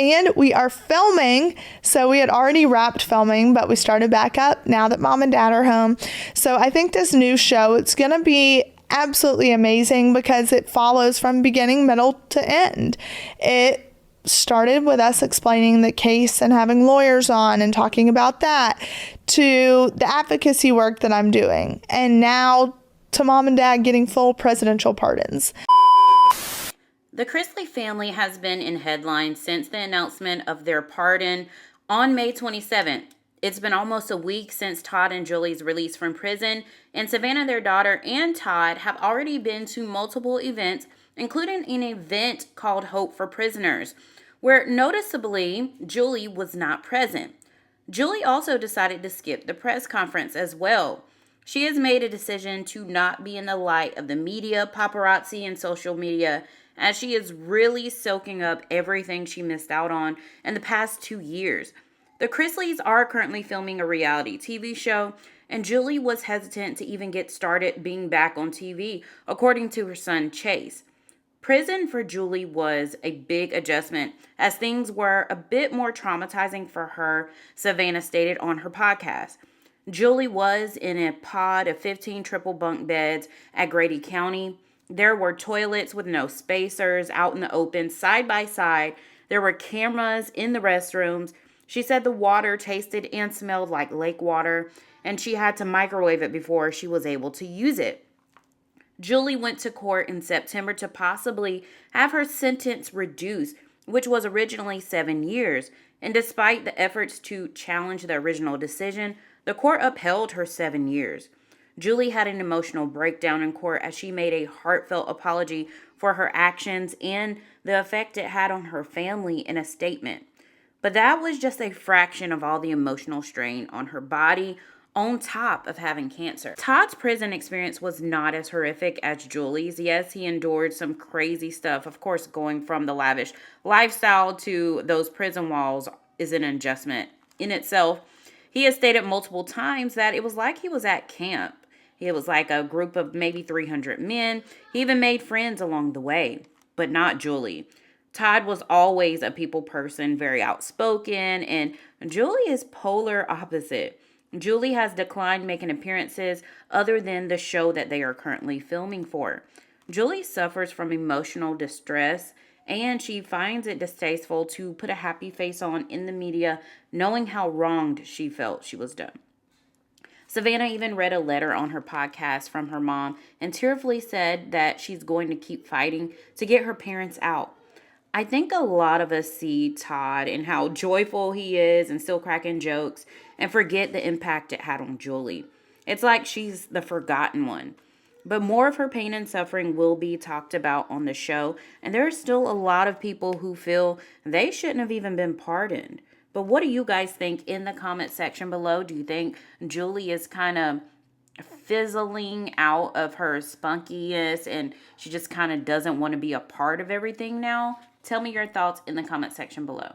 And we are filming. So we had already wrapped filming, but we started back up now that mom and dad are home. So I think this new show, it's going to be absolutely amazing because it follows from beginning, middle to end. It started with us explaining the case and having lawyers on and talking about that, to the advocacy work that I'm doing, and now to mom and dad getting full presidential pardons. The Chrisley family has been in headlines since the announcement of their pardon on May 27th. It's been almost a week since Todd and Julie's release from prison, and Savannah, their daughter, and Todd have already been to multiple events, including an event called Hope for Prisoners, where noticeably Julie was not present. Julie also decided to skip the press conference as well. She has made a decision to not be in the light of the media, paparazzi, and social media, as she is really soaking up everything she missed out on in the past 2 years. The Chrisleys are currently filming a reality TV show, and Julie was hesitant to even get started being back on TV, according to her son Chase. Prison for Julie was a big adjustment, as things were a bit more traumatizing for her, Savannah stated on her podcast. Julie was in a pod of 15 triple bunk beds at Grady County. There were toilets with no spacers out in the open, side by side. There were cameras in the restrooms. She said the water tasted and smelled like lake water, and she had to microwave it before she was able to use it. Julie went to court in September to possibly have her sentence reduced, which was originally 7 years. And despite the efforts to challenge the original decision, the court upheld her 7 years. Julie had an emotional breakdown in court as she made a heartfelt apology for her actions and the effect it had on her family in a statement. But that was just a fraction of all the emotional strain on her body, on top of having cancer. Todd's prison experience was not as horrific as Julie's. Yes, he endured some crazy stuff. Of course, going from the lavish lifestyle to those prison walls is an adjustment in itself. He has stated multiple times that it was like he was at camp. It was like a group of maybe 300 men. He even made friends along the way, but not Julie. Todd was always a people person, very outspoken, and Julie is polar opposite. Julie has declined making appearances other than the show that they are currently filming for. Julie suffers from emotional distress, and she finds it distasteful to put a happy face on in the media, knowing how wronged she felt she was done. Savannah even read a letter on her podcast from her mom and tearfully said that she's going to keep fighting to get her parents out. I think a lot of us see Todd and how joyful he is and still cracking jokes and forget the impact it had on Julie. It's like she's the forgotten one. But more of her pain and suffering will be talked about on the show, and there are still a lot of people who feel they shouldn't have even been pardoned. But what do you guys think in the comment section below? Do you think Julie is kind of fizzling out of her spunkiness and she just kind of doesn't want to be a part of everything now? Tell me your thoughts in the comment section below.